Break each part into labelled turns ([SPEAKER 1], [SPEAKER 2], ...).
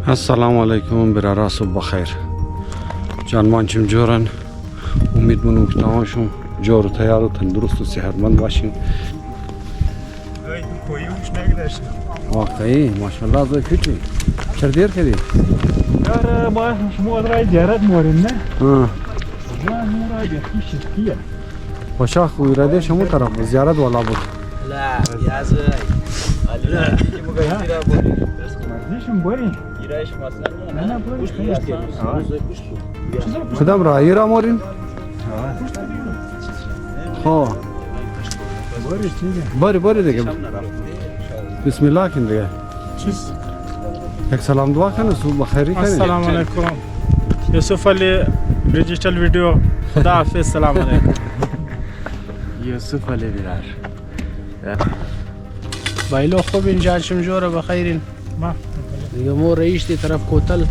[SPEAKER 1] السلام علیکم برادر، صبح بخیر. جانمان چیم جورن. امیدوارم که تماشون جور و تیار و تندرست و صحتمند باشین. واقعی ماشاءالله از کجی؟ چرا دیر کردی؟
[SPEAKER 2] یار ما شما رای زیارت موریم نه؟
[SPEAKER 1] ها.
[SPEAKER 2] ما رای بیشتر کیه؟
[SPEAKER 1] باشه خوی را دیش همون طرف زیارت والا بود.
[SPEAKER 3] لا یازای. لا.
[SPEAKER 2] مردیشم باری.
[SPEAKER 3] ایرایش مثلا.
[SPEAKER 2] نه باری.
[SPEAKER 1] کدام را ایرا مورین؟ ها.
[SPEAKER 2] باری چیه؟
[SPEAKER 1] باری دیگه. بسم الله کن دیگه.
[SPEAKER 2] چیز؟
[SPEAKER 1] یک سلام دعا کنه صبح بخیری کنه.
[SPEAKER 2] السلام علیکم. یوسف علی دیجیتال ویدیو. خدا حافظ. سلام علیکم.
[SPEAKER 3] یوسف علی بیرار. بایلو خوب اینجا شم جوره بخیرین.
[SPEAKER 2] ما.
[SPEAKER 3] دیگه مو رئیس دی طرف کوتل.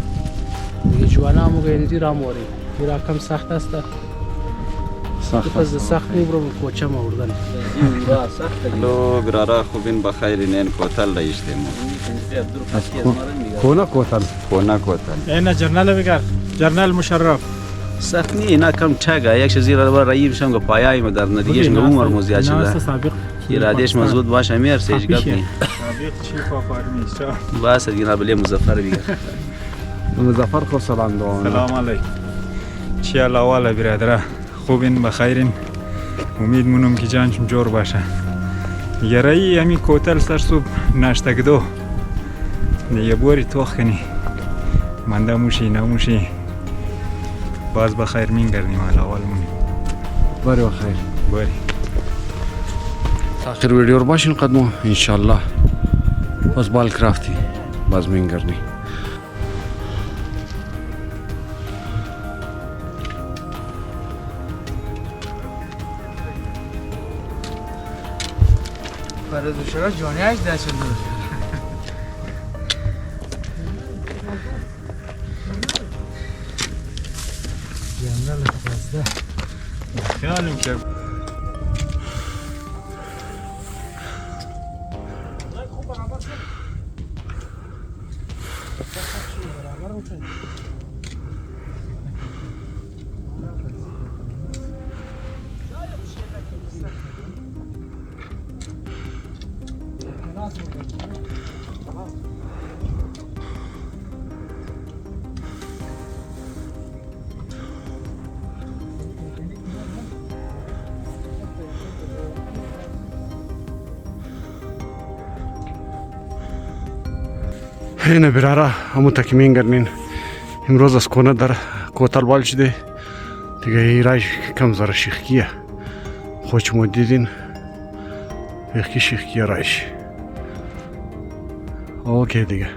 [SPEAKER 3] دیگه جوانا مو گندی را موری. میرا کم سخت است.
[SPEAKER 1] سخت
[SPEAKER 3] از سخت میبرم کوچه ما وردن.
[SPEAKER 4] لو برارا خوبین بخیرین این کوتل رایشتیم.
[SPEAKER 1] کونا کوتل.
[SPEAKER 4] کونا کوتل.
[SPEAKER 2] اینا جرنال بگار. جرنال مشرف.
[SPEAKER 4] سخت نی اینا کم چگه یک چیزی را راییم شم که پایه‌ای مدار ندیش نمور موزیات شده. ایرادش مزود باشه میار سیج گپ نی. باشه دیگه نبله مظفر بیگه.
[SPEAKER 1] مظفر کو سلام دعا.
[SPEAKER 2] سلام علیکم. چی الاواله برادر. خوبین بخیرین. امید مونم که جانشم جور باشه. یرایی همی کوتل سر صبح ناشته کدو. یه بوری توخ کنی. منده موشی نموشی. باز بخیر مین کردیم الاول مونی.
[SPEAKER 1] باری بخیر.
[SPEAKER 2] باری.
[SPEAKER 1] آخر ویدیو رو باشین قدمو انشالله. باز بال کرافتی. باز مین کردی.
[SPEAKER 3] فرزوشرا جانیاش داشت دور. جنرال خاصه.
[SPEAKER 2] خیالم که
[SPEAKER 1] اینه برارا همون تکمیل کردین. امروز از کنه در کوتل بال شده. دیگه ایرایش کم زره شیخکیه. خوش ما دیدین. یکی شیخکیه رایش. اوکی دیگه.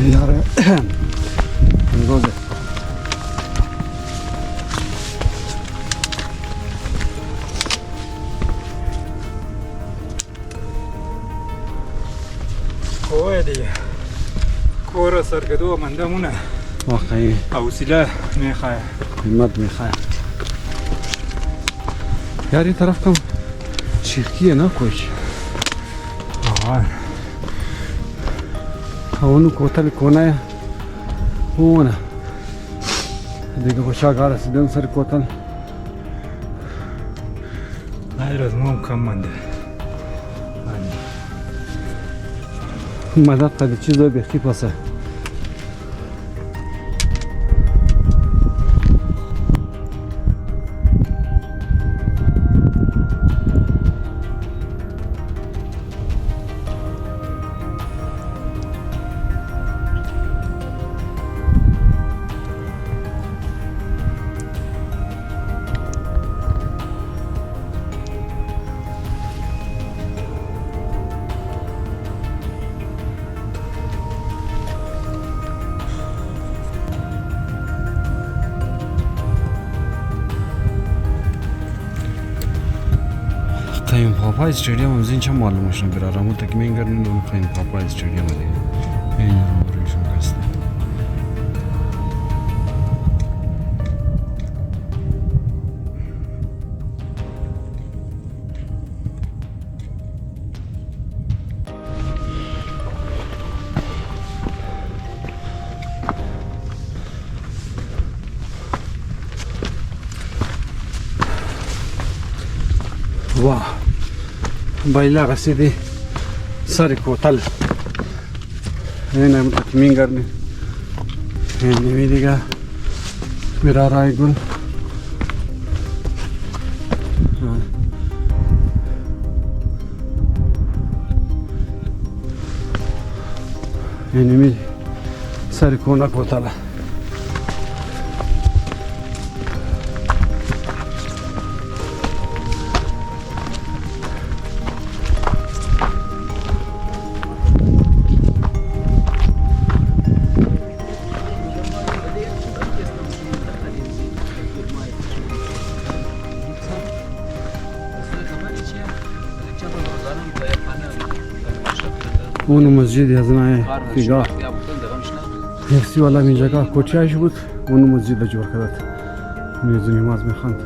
[SPEAKER 1] یاره امروزه
[SPEAKER 2] کوه دیگه کور سرگدو منده مونه
[SPEAKER 1] واقعی
[SPEAKER 2] حوصله میخواه
[SPEAKER 1] همت میخواه یار این طرف کم شیخکیه نه کوش اونو کوتل کنه اونه دیگه خوشا گاره سیدن سر کوتل
[SPEAKER 2] غیر از مام کم منده
[SPEAKER 1] مدد قدی چیز رو بخی پاسه خایم پاپا استادیوم از اینجا معلومش نمیره رامو تا که میگردن اون خایم پاپا استادیوم دیگه این رو روشون هست واه بايلا غسيدي ساري كوتل هنا متكمين قرني هنا ميديقا مرارا يقول هنا ميدي ساري كونا كوتل اون مسجد هزنای فیگا نفسی والا این جگه کوچه‌اش بود اون مسجد جور کرد میز نماز میخواند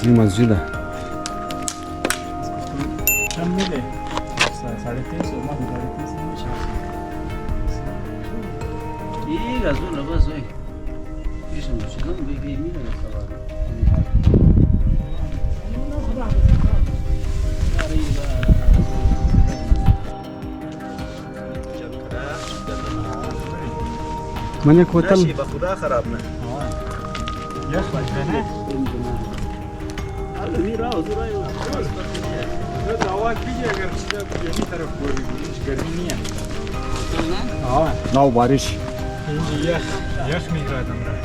[SPEAKER 1] این مسجد
[SPEAKER 2] چند میله 350 میشه
[SPEAKER 4] این از اون لباس زوی ایشون چیزام بگی میره سوار
[SPEAKER 1] من یک هتل
[SPEAKER 4] به خدا خراب نه
[SPEAKER 2] یخ باشه
[SPEAKER 4] حالا میرا و زورای
[SPEAKER 2] ده هوا کیږي اگر چې په طرف پورې هیڅ ګرمي نه وي
[SPEAKER 1] نو بارش
[SPEAKER 2] یخ می‌کردم را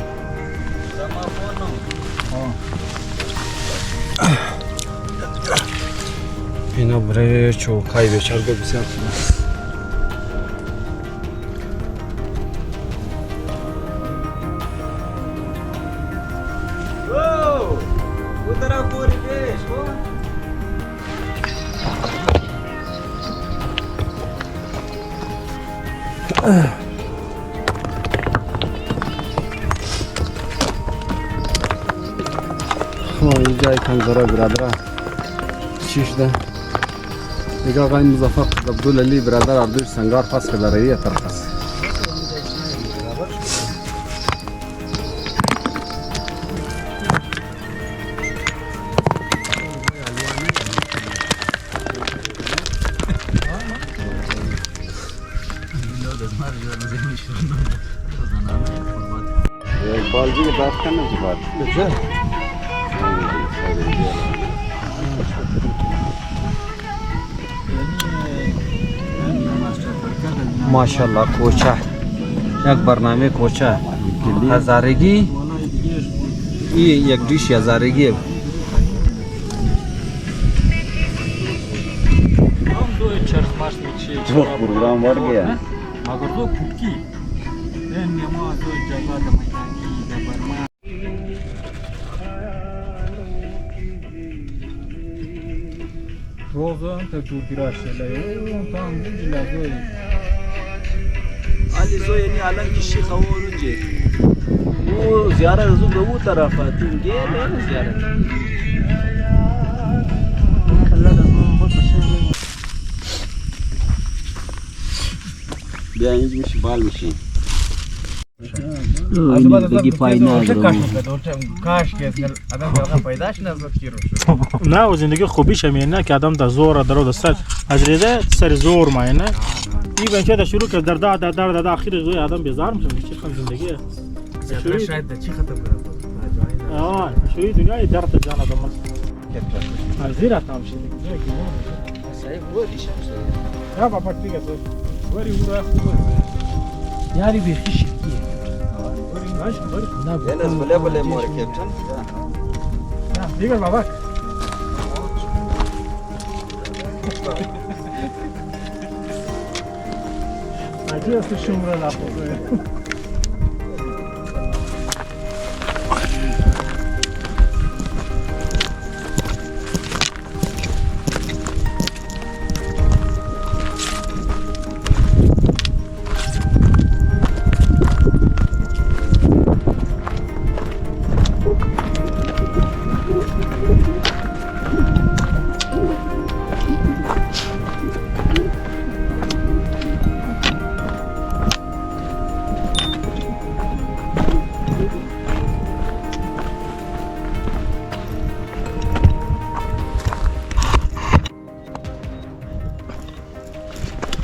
[SPEAKER 1] اینا برای چوکای بیچارگو بسیار خوب است اینجای کنزرا برادر چیش ده دیگه آقای مظفر عبدالعلی برادر اردوش سنگار پاس کرده رایه طرف است بالجی که باز کنم که باز بچه ماشاءالله کوچه یک برنامه کوچه هزارگی این یک دیش هزارگی
[SPEAKER 2] هم دو چرخماش میشه
[SPEAKER 4] çok program var ki ya.
[SPEAKER 2] مگر دو پوکی این ما دو جگه د میدانی د برما روزا تا تو پیراشه اون tam bu lazoy
[SPEAKER 4] Ali Zoy'ni alan kişi kavurunca. Bu ziyaret hızı da bu tarafa. Gel yani ziyaret. بیانیش بال میشین دیگه پای ندارم
[SPEAKER 5] نه و زندگی خوبیش همینه نه که آدم در زور درو دست از ریده سر زور ماینه این بنچه در شروع که در آخر زوی آدم بیزار میشه چی خم زندگیه
[SPEAKER 3] شاید چی ختم کنم
[SPEAKER 5] شوی دنیای درد جان آدم است زیرا تام شد
[SPEAKER 3] صحیح بود شمس
[SPEAKER 5] یا بابا دیگه وری ورا خوبه
[SPEAKER 3] یاری بیخی شکیه
[SPEAKER 4] یه از بله بله مرکبتن
[SPEAKER 5] دیگر بابا عجیب است شمره نخوره.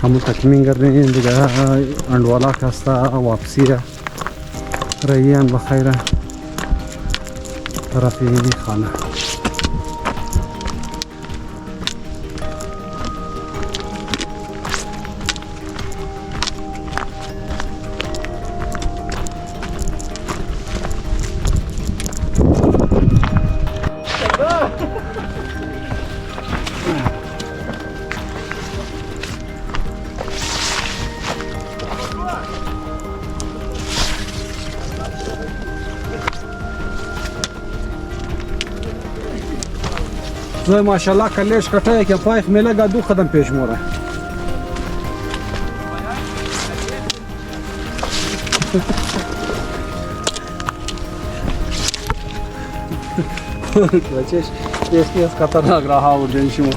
[SPEAKER 1] همون تکمیل کردیم دیگه اندوالا کاستا واپسیه راییان بخیره طرفی خانه زه ماشاءالله کلیش کټه که پایخ میله گا دو قدم پیش موره بچش eski از خطرناک راه آوردن شما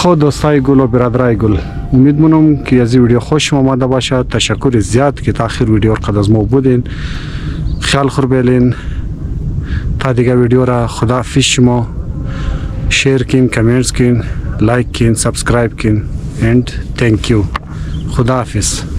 [SPEAKER 1] خود دوستای گل و برادرای گل امید مونم که از این ویدیو خوش آمده باشه تشکر زیاد که تا آخر ویدیو قد از ما بودین خیال خور بیلین تا دیگه ویدیو را خدا حافظ شما شیر کین کامنتس کین لایک کین سابسکرایب کین and thank you خدا حافظ